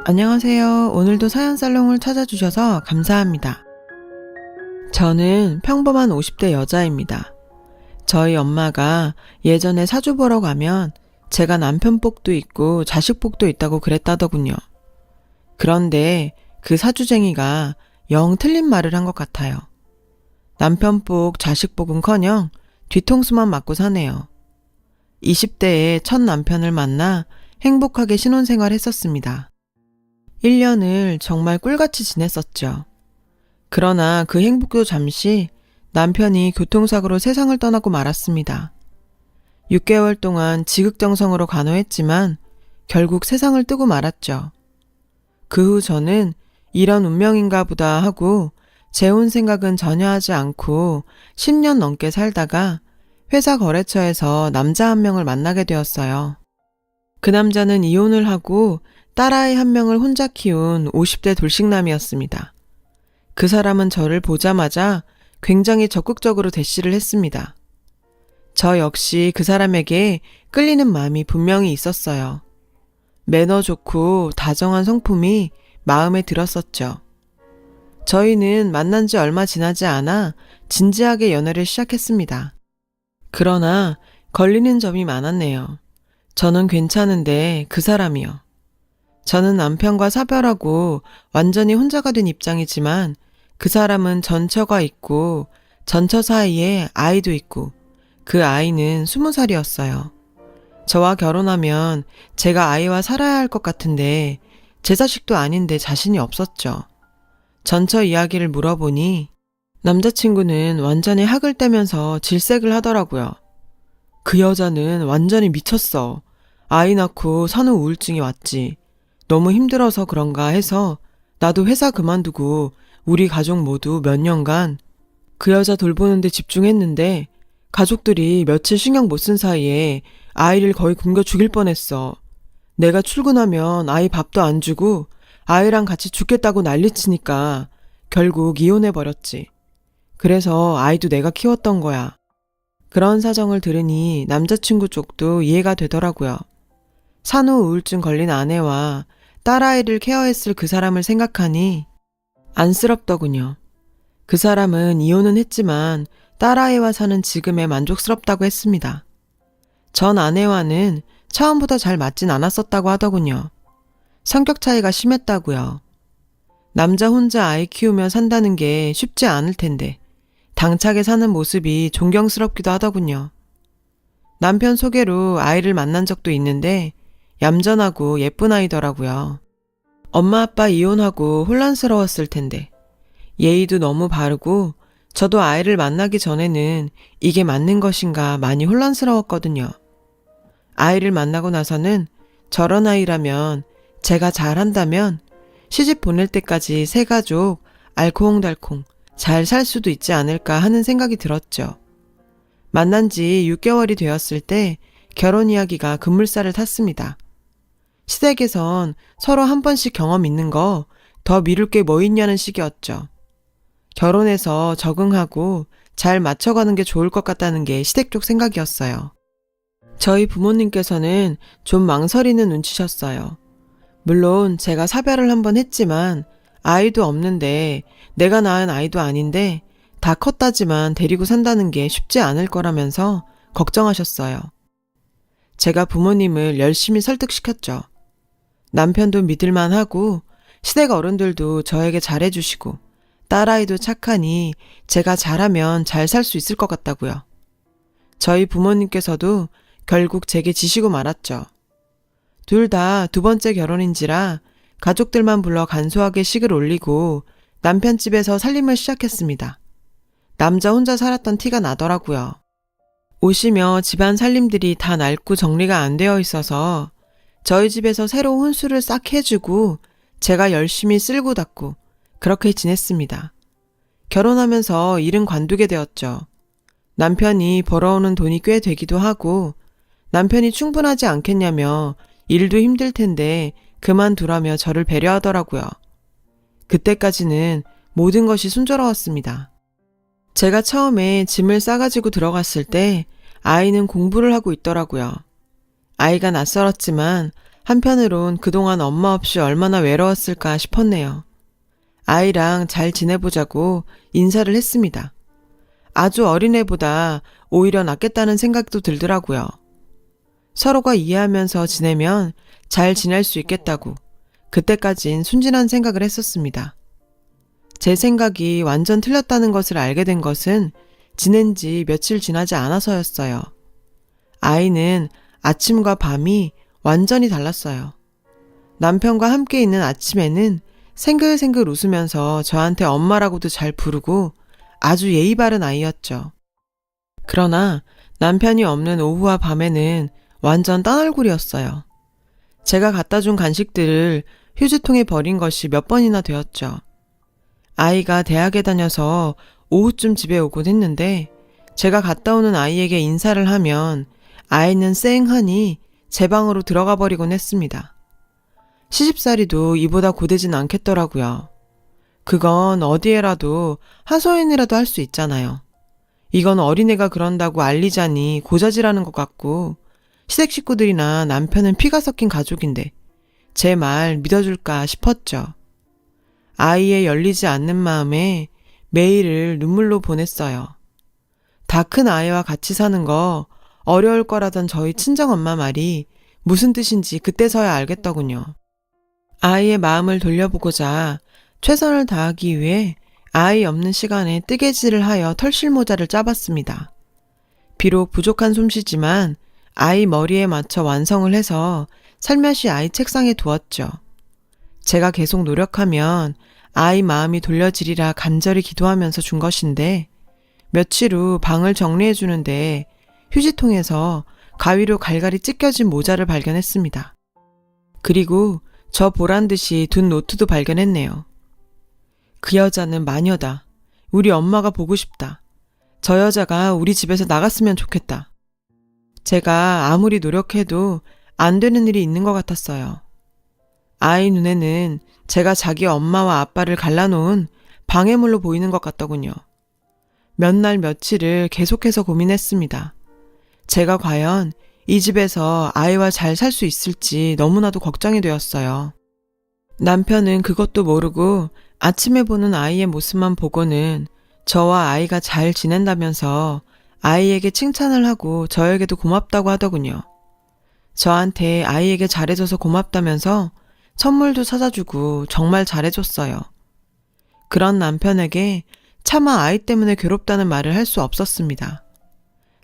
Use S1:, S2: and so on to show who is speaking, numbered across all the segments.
S1: 안녕하세요. 오늘도 사연살롱을 찾아주셔서 감사합니다. 저는 평범한 50대 여자입니다. 저희 엄마가 예전에 사주 보러 가면 제가 남편 복도 있고 자식 복도 있다고 그랬다더군요. 그런데 그 사주쟁이가 영 틀린 말을 한 것 같아요. 남편 복, 자식 복은커녕 뒤통수만 맞고 사네요. 20대에 첫 남편을 만나 행복하게 신혼생활 했었습니다. 1년을 정말 꿀같이 지냈었죠. 그러나 그 행복도 잠시 남편이 교통사고로 세상을 떠나고 말았습니다. 6개월 동안 지극정성으로 간호했지만 결국 세상을 뜨고 말았죠. 그 후 저는 이런 운명인가 보다 하고 재혼 생각은 전혀 하지 않고 10년 넘게 살다가 회사 거래처에서 남자 한 명을 만나게 되었어요. 그 남자는 이혼을 하고 딸아이 한 명을 혼자 키운 50대 돌싱남이었습니다. 그 사람은 저를 보자마자 굉장히 적극적으로 대시를 했습니다. 저 역시 그 사람에게 끌리는 마음이 분명히 있었어요. 매너 좋고 다정한 성품이 마음에 들었었죠. 저희는 만난 지 얼마 지나지 않아 진지하게 연애를 시작했습니다. 그러나 걸리는 점이 많았네요. 저는 괜찮은데 그 사람이요. 저는 남편과 사별하고 완전히 혼자가 된 입장이지만 그 사람은 전처가 있고 전처 사이에 아이도 있고 그 아이는 20살이었어요. 저와 결혼하면 제가 아이와 살아야 할 것 같은데 제 자식도 아닌데 자신이 없었죠. 전처 이야기를 물어보니 남자친구는 완전히 학을 떼면서 질색을 하더라고요. 그 여자는 완전히 미쳤어. 아이 낳고 산후 우울증이 왔지. 너무 힘들어서 그런가 해서 나도 회사 그만두고 우리 가족 모두 몇 년간 그 여자 돌보는데 집중했는데 가족들이 며칠 신경 못 쓴 사이에 아이를 거의 굶겨 죽일 뻔했어. 내가 출근하면 아이 밥도 안 주고 아이랑 같이 죽겠다고 난리치니까 결국 이혼해버렸지. 그래서 아이도 내가 키웠던 거야. 그런 사정을 들으니 남자친구 쪽도 이해가 되더라고요. 산후 우울증 걸린 아내와 딸아이를 케어했을 그 사람을 생각하니 안쓰럽더군요. 그 사람은 이혼은 했지만 딸아이와 사는 지금에 만족스럽다고 했습니다. 전 아내와는 처음부터 잘 맞진 않았었다고 하더군요. 성격 차이가 심했다고요. 남자 혼자 아이 키우며 산다는 게 쉽지 않을 텐데 당차게 사는 모습이 존경스럽기도 하더군요. 남편 소개로 아이를 만난 적도 있는데 얌전하고 예쁜 아이더라고요. 엄마 아빠 이혼하고 혼란스러웠을 텐데 예의도 너무 바르고 저도 아이를 만나기 전에는 이게 맞는 것인가 많이 혼란스러웠거든요. 아이를 만나고 나서는 저런 아이라면 제가 잘한다면 시집 보낼 때까지 새 가족 알콩달콩 잘 살 수도 있지 않을까 하는 생각이 들었죠. 만난 지 6개월이 되었을 때 결혼 이야기가 급물살을 탔습니다. 시댁에선 서로 한 번씩 경험 있는 거 더 미룰 게 뭐 있냐는 식이었죠. 결혼해서 적응하고 잘 맞춰가는 게 좋을 것 같다는 게 시댁 쪽 생각이었어요. 저희 부모님께서는 좀 망설이는 눈치셨어요. 물론 제가 사별을 한번 했지만 아이도 없는데 내가 낳은 아이도 아닌데 다 컸다지만 데리고 산다는 게 쉽지 않을 거라면서 걱정하셨어요. 제가 부모님을 열심히 설득시켰죠. 남편도 믿을만 하고 시댁 어른들도 저에게 잘해주시고 딸아이도 착하니 제가 잘하면 잘 살 수 있을 것 같다고요. 저희 부모님께서도 결국 제게 지시고 말았죠. 둘 다 두 번째 결혼인지라 가족들만 불러 간소하게 식을 올리고 남편 집에서 살림을 시작했습니다. 남자 혼자 살았던 티가 나더라고요. 오시며 집안 살림들이 다 낡고 정리가 안 되어 있어서 저희 집에서 새로 혼수를 싹 해주고 제가 열심히 쓸고 닦고 그렇게 지냈습니다. 결혼하면서 일은 관두게 되었죠. 남편이 벌어오는 돈이 꽤 되기도 하고 남편이 충분하지 않겠냐며 일도 힘들 텐데 그만두라며 저를 배려하더라고요. 그때까지는 모든 것이 순조로웠습니다. 제가 처음에 짐을 싸가지고 들어갔을 때 아이는 공부를 하고 있더라고요. 아이가 낯설었지만 한편으론 그동안 엄마 없이 얼마나 외로웠을까 싶었네요. 아이랑 잘 지내보자고 인사를 했습니다. 아주 어린애보다 오히려 낫겠다는 생각도 들더라고요. 서로가 이해하면서 지내면 잘 지낼 수 있겠다고 그때까진 순진한 생각을 했었습니다. 제 생각이 완전 틀렸다는 것을 알게 된 것은 지낸 지 며칠 지나지 않아서였어요. 아이는 아침과 밤이 완전히 달랐어요. 남편과 함께 있는 아침에는 생글생글 웃으면서 저한테 엄마라고도 잘 부르고 아주 예의 바른 아이였죠. 그러나 남편이 없는 오후와 밤에는 완전 딴 얼굴이었어요. 제가 갖다 준 간식들을 휴지통에 버린 것이 몇 번이나 되었죠. 아이가 대학에 다녀서 오후쯤 집에 오곤 했는데 제가 갔다 오는 아이에게 인사를 하면 아이는 쌩하니 제 방으로 들어가 버리곤 했습니다. 시집살이도 이보다 고되진 않겠더라고요. 그건 어디에라도 하소연이라도 할 수 있잖아요. 이건 어린애가 그런다고 알리자니 고자질하는 것 같고 시댁 식구들이나 남편은 피가 섞인 가족인데 제 말 믿어줄까 싶었죠. 아이의 열리지 않는 마음에 메일을 눈물로 보냈어요. 다 큰 아이와 같이 사는 거 어려울 거라던 저희 친정엄마 말이 무슨 뜻인지 그때서야 알겠더군요. 아이의 마음을 돌려보고자 최선을 다하기 위해 아이 없는 시간에 뜨개질을 하여 털실모자를 짜봤습니다. 비록 부족한 솜씨지만 아이 머리에 맞춰 완성을 해서 살며시 아이 책상에 두었죠. 제가 계속 노력하면 아이 마음이 돌려지리라 간절히 기도하면서 준 것인데 며칠 후 방을 정리해 주는데 휴지통에서 가위로 갈갈이 찢겨진 모자를 발견했습니다. 그리고 저 보란 듯이 둔 노트도 발견했네요. 그 여자는 마녀다. 우리 엄마가 보고 싶다. 저 여자가 우리 집에서 나갔으면 좋겠다. 제가 아무리 노력해도 안 되는 일이 있는 것 같았어요. 아이 눈에는 제가 자기 엄마와 아빠를 갈라놓은 방해물로 보이는 것 같더군요. 몇 날 며칠을 계속해서 고민했습니다. 제가 과연 이 집에서 아이와 잘 살 수 있을지 너무나도 걱정이 되었어요. 남편은 그것도 모르고 아침에 보는 아이의 모습만 보고는 저와 아이가 잘 지낸다면서 아이에게 칭찬을 하고 저에게도 고맙다고 하더군요. 저한테 아이에게 잘해줘서 고맙다면서 선물도 사다주고 정말 잘해줬어요. 그런 남편에게 차마 아이 때문에 괴롭다는 말을 할 수 없었습니다.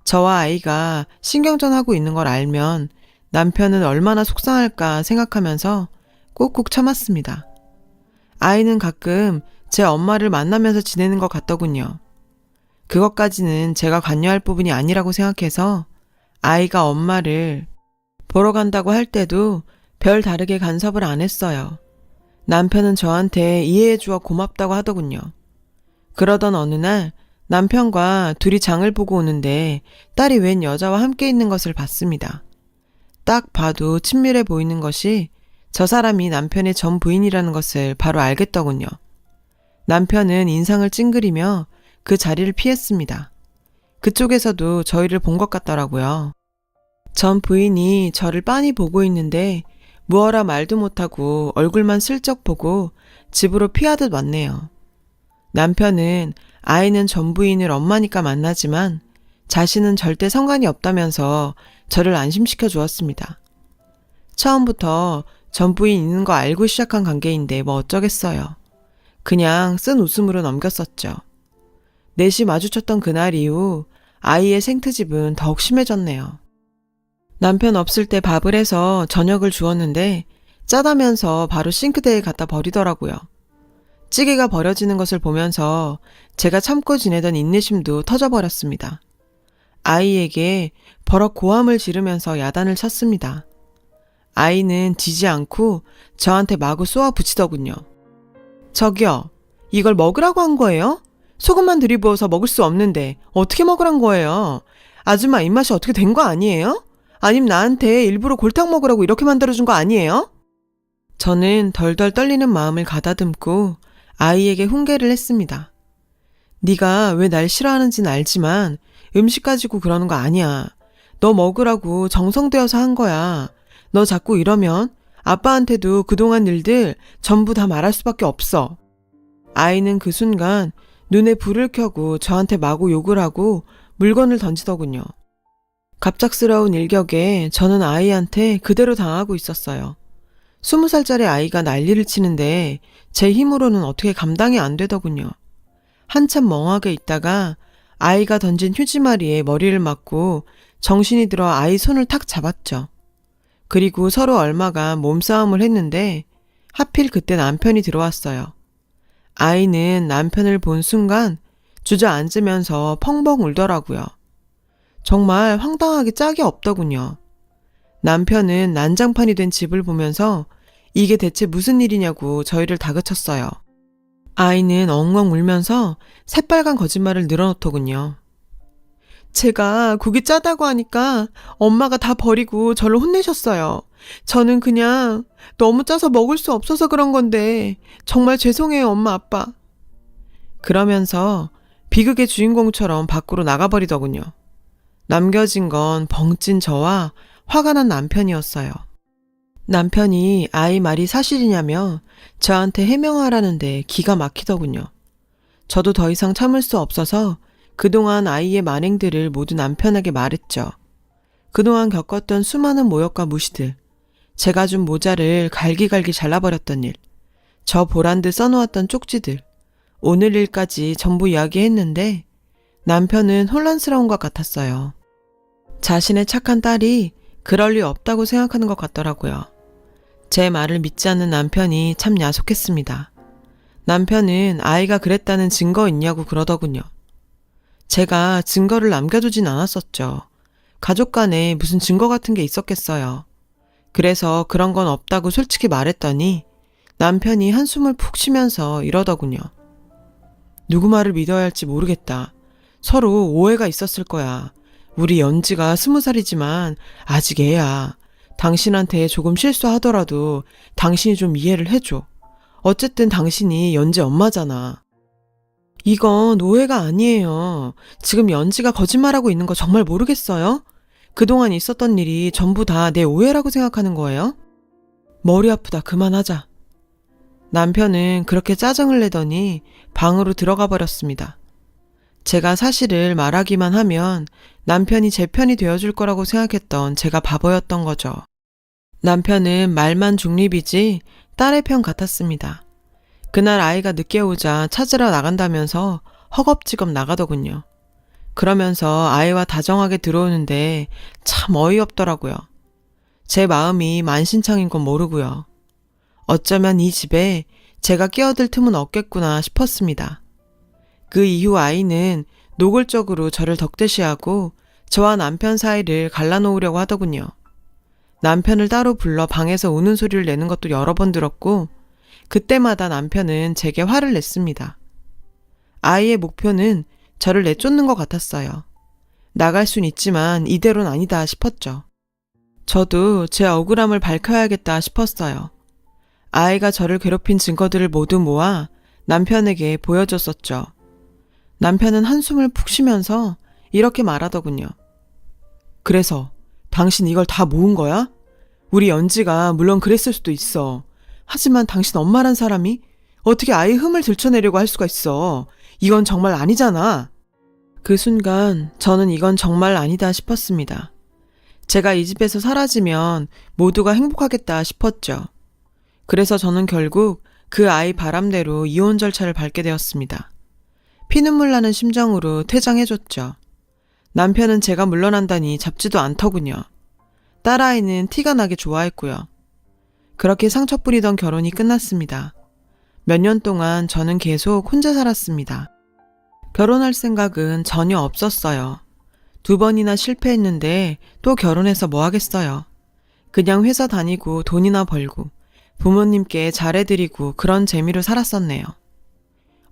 S1: 저와 아이가 신경전하고 있는 걸 알면 남편은 얼마나 속상할까 생각하면서 꾹꾹 참았습니다. 아이는 가끔 제 엄마를 만나면서 지내는 것 같더군요. 그것까지는 제가 관여할 부분이 아니라고 생각해서 아이가 엄마를 보러 간다고 할 때도 별 다르게 간섭을 안 했어요. 남편은 저한테 이해해 주어 고맙다고 하더군요. 그러던 어느 날 남편과 둘이 장을 보고 오는데 딸이 웬 여자와 함께 있는 것을 봤습니다. 딱 봐도 친밀해 보이는 것이 저 사람이 남편의 전 부인이라는 것을 바로 알겠더군요. 남편은 인상을 찡그리며 그 자리를 피했습니다. 그쪽에서도 저희를 본 것 같더라고요. 전 부인이 저를 빤히 보고 있는데 무어라 말도 못하고 얼굴만 슬쩍 보고 집으로 피하듯 왔네요. 남편은 아이는 전 부인을 엄마니까 만나지만 자신은 절대 상관이 없다면서 저를 안심시켜 주었습니다. 처음부터 전 부인 있는 거 알고 시작한 관계인데 뭐 어쩌겠어요. 그냥 쓴 웃음으로 넘겼었죠. 넷이 마주쳤던 그날 이후 아이의 생트집은 더욱 심해졌네요. 남편 없을 때 밥을 해서 저녁을 주었는데 짜다면서 바로 싱크대에 갖다 버리더라고요. 찌개가 버려지는 것을 보면서 제가 참고 지내던 인내심도 터져버렸습니다. 아이에게 버럭 고함을 지르면서 야단을 쳤습니다. 아이는 지지 않고 저한테 마구 쏘아 붙이더군요. 저기요, 이걸 먹으라고 한 거예요? 소금만 들이부어서 먹을 수 없는데 어떻게 먹으란 거예요? 아줌마 입맛이 어떻게 된 거 아니에요? 아님 나한테 일부러 골탕 먹으라고 이렇게 만들어준 거 아니에요? 저는 덜덜 떨리는 마음을 가다듬고 아이에게 훈계를 했습니다. 네가 왜 날 싫어하는지는 알지만 음식 가지고 그러는 거 아니야. 너 먹으라고 정성되어서 한 거야. 너 자꾸 이러면 아빠한테도 그동안 일들 전부 다 말할 수밖에 없어. 아이는 그 순간 눈에 불을 켜고 저한테 마구 욕을 하고 물건을 던지더군요. 갑작스러운 일격에 저는 아이한테 그대로 당하고 있었어요. 20살짜리 아이가 난리를 치는데 제 힘으로는 어떻게 감당이 안 되더군요. 한참 멍하게 있다가 아이가 던진 휴지마리에 머리를 맞고 정신이 들어 아이 손을 탁 잡았죠. 그리고 서로 얼마가 몸싸움을 했는데 하필 그때 남편이 들어왔어요. 아이는 남편을 본 순간 주저앉으면서 펑펑 울더라고요. 정말 황당하게 짝이 없더군요. 남편은 난장판이 된 집을 보면서 이게 대체 무슨 일이냐고 저희를 다그쳤어요. 아이는 엉엉 울면서 새빨간 거짓말을 늘어놓더군요. 제가 국이 짜다고 하니까 엄마가 다 버리고 저를 혼내셨어요. 저는 그냥 너무 짜서 먹을 수 없어서 그런 건데 정말 죄송해요, 엄마, 아빠. 그러면서 비극의 주인공처럼 밖으로 나가버리더군요. 남겨진 건 벙찐 저와 화가 난 남편이었어요. 남편이 아이 말이 사실이냐며 저한테 해명하라는데 기가 막히더군요. 저도 더 이상 참을 수 없어서 그동안 아이의 만행들을 모두 남편에게 말했죠. 그동안 겪었던 수많은 모욕과 무시들, 제가 준 모자를 갈기갈기 잘라버렸던 일, 저 보란 듯 써놓았던 쪽지들, 오늘 일까지 전부 이야기했는데 남편은 혼란스러운 것 같았어요. 자신의 착한 딸이 그럴 리 없다고 생각하는 것 같더라고요. 제 말을 믿지 않는 남편이 참 야속했습니다. 남편은 아이가 그랬다는 증거 있냐고 그러더군요. 제가 증거를 남겨두진 않았었죠. 가족 간에 무슨 증거 같은 게 있었겠어요. 그래서 그런 건 없다고 솔직히 말했더니 남편이 한숨을 푹 쉬면서 이러더군요. 누구 말을 믿어야 할지 모르겠다. 서로 오해가 있었을 거야. 우리 연지가 20살이지만 아직 애야. 당신한테 조금 실수하더라도 당신이 좀 이해를 해줘. 어쨌든 당신이 연지 엄마잖아. 이건 오해가 아니에요. 지금 연지가 거짓말하고 있는 거 정말 모르겠어요? 그동안 있었던 일이 전부 다 내 오해라고 생각하는 거예요? 머리 아프다. 그만하자. 남편은 그렇게 짜증을 내더니 방으로 들어가 버렸습니다. 제가 사실을 말하기만 하면 남편이 제 편이 되어줄 거라고 생각했던 제가 바보였던 거죠. 남편은 말만 중립이지 딸의 편 같았습니다. 그날 아이가 늦게 오자 찾으러 나간다면서 허겁지겁 나가더군요. 그러면서 아이와 다정하게 들어오는데 참 어이없더라고요. 제 마음이 만신창인 건 모르고요. 어쩌면 이 집에 제가 끼어들 틈은 없겠구나 싶었습니다. 그 이후 아이는 노골적으로 저를 덕대시하고 저와 남편 사이를 갈라놓으려고 하더군요. 남편을 따로 불러 방에서 우는 소리를 내는 것도 여러 번 들었고 그때마다 남편은 제게 화를 냈습니다. 아이의 목표는 저를 내쫓는 것 같았어요. 나갈 순 있지만 이대로는 아니다 싶었죠. 저도 제 억울함을 밝혀야겠다 싶었어요. 아이가 저를 괴롭힌 증거들을 모두 모아 남편에게 보여줬었죠. 남편은 한숨을 푹 쉬면서 이렇게 말하더군요. 그래서 당신 이걸 다 모은 거야? 우리 연지가 물론 그랬을 수도 있어. 하지만 당신 엄마란 사람이 어떻게 아이 흠을 들춰내려고 할 수가 있어. 이건 정말 아니잖아. 그 순간 저는 이건 정말 아니다 싶었습니다. 제가 이 집에서 사라지면 모두가 행복하겠다 싶었죠. 그래서 저는 결국 그 아이 바람대로 이혼 절차를 밟게 되었습니다. 피눈물 나는 심정으로 퇴장해줬죠. 남편은 제가 물러난다니 잡지도 않더군요. 딸아이는 티가 나게 좋아했고요. 그렇게 상처 뿌리던 결혼이 끝났습니다. 몇 년 동안 저는 계속 혼자 살았습니다. 결혼할 생각은 전혀 없었어요. 2번이나 실패했는데 또 결혼해서 뭐 하겠어요. 그냥 회사 다니고 돈이나 벌고 부모님께 잘해드리고 그런 재미로 살았었네요.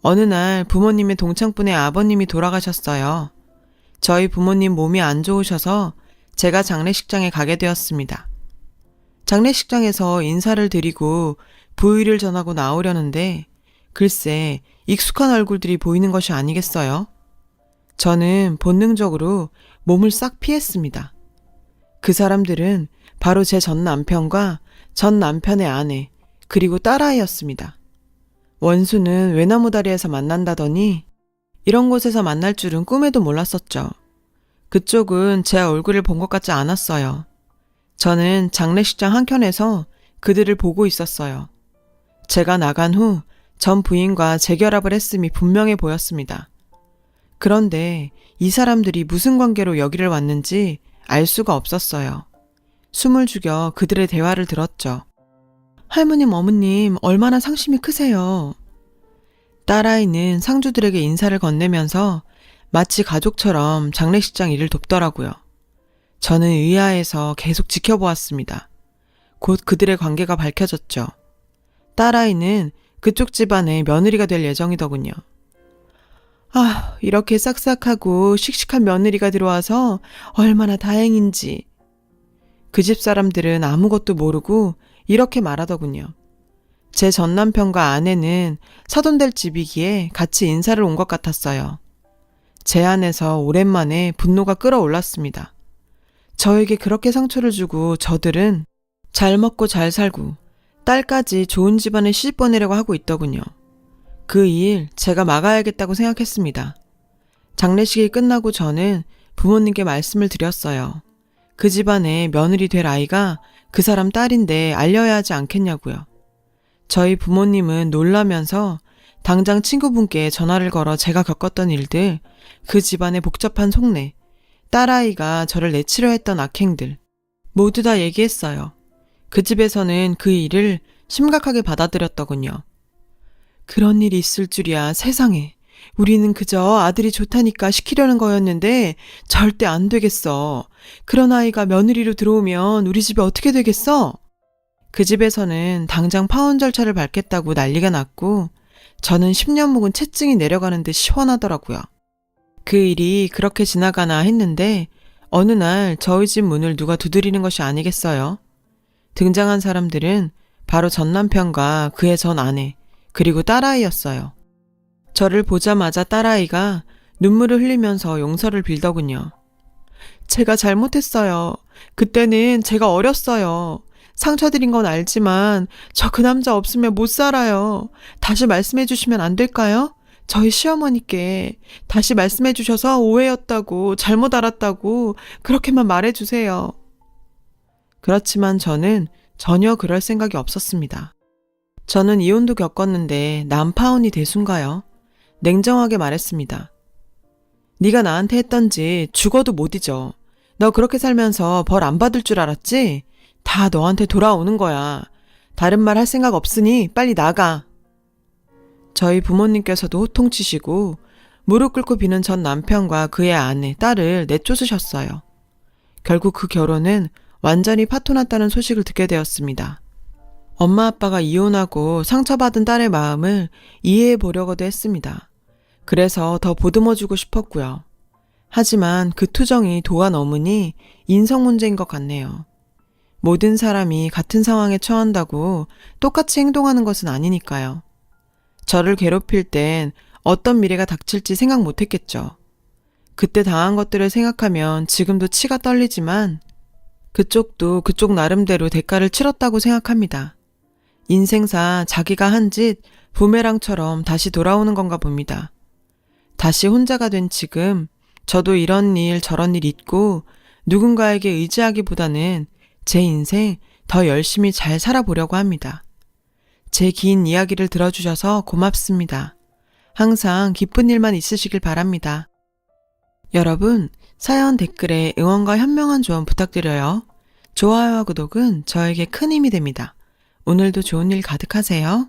S1: 어느 날 부모님의 동창분의 아버님이 돌아가셨어요. 저희 부모님 몸이 안 좋으셔서 제가 장례식장에 가게 되었습니다. 장례식장에서 인사를 드리고 부의를 전하고 나오려는데 글쎄 익숙한 얼굴들이 보이는 것이 아니겠어요? 저는 본능적으로 몸을 싹 피했습니다. 그 사람들은 바로 제 전 남편과 전 남편의 아내, 그리고 딸아이였습니다. 원수는 외나무 다리에서 만난다더니 이런 곳에서 만날 줄은 꿈에도 몰랐었죠. 그쪽은 제 얼굴을 본 것 같지 않았어요. 저는 장례식장 한켠에서 그들을 보고 있었어요. 제가 나간 후 전 부인과 재결합을 했음이 분명해 보였습니다. 그런데 이 사람들이 무슨 관계로 여기를 왔는지 알 수가 없었어요. 숨을 죽여 그들의 대화를 들었죠. 할머님, 어머님, 얼마나 상심이 크세요. 딸아이는 상주들에게 인사를 건네면서 마치 가족처럼 장례식장 일을 돕더라고요. 저는 의아해서 계속 지켜보았습니다. 곧 그들의 관계가 밝혀졌죠. 딸아이는 그쪽 집안의 며느리가 될 예정이더군요. 아, 이렇게 싹싹하고 씩씩한 며느리가 들어와서 얼마나 다행인지. 그 집 사람들은 아무것도 모르고 이렇게 말하더군요. 제 전남편과 아내는 사돈될 집이기에 같이 인사를 온 것 같았어요. 제 안에서 오랜만에 분노가 끌어올랐습니다. 저에게 그렇게 상처를 주고 저들은 잘 먹고 잘 살고 딸까지 좋은 집안에 시집 보내려고 하고 있더군요. 그 일 제가 막아야겠다고 생각했습니다. 장례식이 끝나고 저는 부모님께 말씀을 드렸어요. 그 집안에 며느리 될 아이가 그 사람 딸인데 알려야 하지 않겠냐고요. 저희 부모님은 놀라면서 당장 친구분께 전화를 걸어 제가 겪었던 일들, 그 집안의 복잡한 속내, 딸아이가 저를 내치려 했던 악행들 모두 다 얘기했어요. 그 집에서는 그 일을 심각하게 받아들였더군요. 그런 일이 있을 줄이야 세상에. 우리는 그저 아들이 좋다니까 시키려는 거였는데 절대 안 되겠어. 그런 아이가 며느리로 들어오면 우리 집에 어떻게 되겠어? 그 집에서는 당장 파혼 절차를 밟겠다고 난리가 났고 저는 10년 묵은 채증이 내려가는 듯 시원하더라고요. 그 일이 그렇게 지나가나 했는데 어느 날 저희 집 문을 누가 두드리는 것이 아니겠어요? 등장한 사람들은 바로 전 남편과 그의 전 아내, 그리고 딸아이였어요. 저를 보자마자 딸아이가 눈물을 흘리면서 용서를 빌더군요. 제가 잘못했어요. 그때는 제가 어렸어요. 상처드린 건 알지만 저 그 남자 없으면 못 살아요. 다시 말씀해 주시면 안 될까요? 저희 시어머니께 다시 말씀해 주셔서 오해였다고, 잘못 알았다고 그렇게만 말해 주세요. 그렇지만 저는 전혀 그럴 생각이 없었습니다. 저는 이혼도 겪었는데 남파혼이 대수인가요? 냉정하게 말했습니다. 네가 나한테 했던지 죽어도 못 잊어. 너 그렇게 살면서 벌 안 받을 줄 알았지? 다 너한테 돌아오는 거야. 다른 말 할 생각 없으니 빨리 나가. 저희 부모님께서도 호통치시고 무릎 꿇고 비는 전 남편과 그의 아내, 딸을 내쫓으셨어요. 결국 그 결혼은 완전히 파토났다는 소식을 듣게 되었습니다. 엄마 아빠가 이혼하고 상처받은 딸의 마음을 이해해 보려고도 했습니다. 그래서 더 보듬어주고 싶었고요. 하지만 그 투정이 도가 넘으니 인성 문제인 것 같네요. 모든 사람이 같은 상황에 처한다고 똑같이 행동하는 것은 아니니까요. 저를 괴롭힐 땐 어떤 미래가 닥칠지 생각 못했겠죠. 그때 당한 것들을 생각하면 지금도 치가 떨리지만 그쪽도 그쪽 나름대로 대가를 치렀다고 생각합니다. 인생사 자기가 한 짓 부메랑처럼 다시 돌아오는 건가 봅니다. 다시 혼자가 된 지금 저도 이런 일 저런 일 있고 누군가에게 의지하기보다는 제 인생 더 열심히 잘 살아보려고 합니다. 제 긴 이야기를 들어주셔서 고맙습니다. 항상 기쁜 일만 있으시길 바랍니다. 여러분, 사연 댓글에 응원과 현명한 조언 부탁드려요. 좋아요와 구독은 저에게 큰 힘이 됩니다. 오늘도 좋은 일 가득하세요.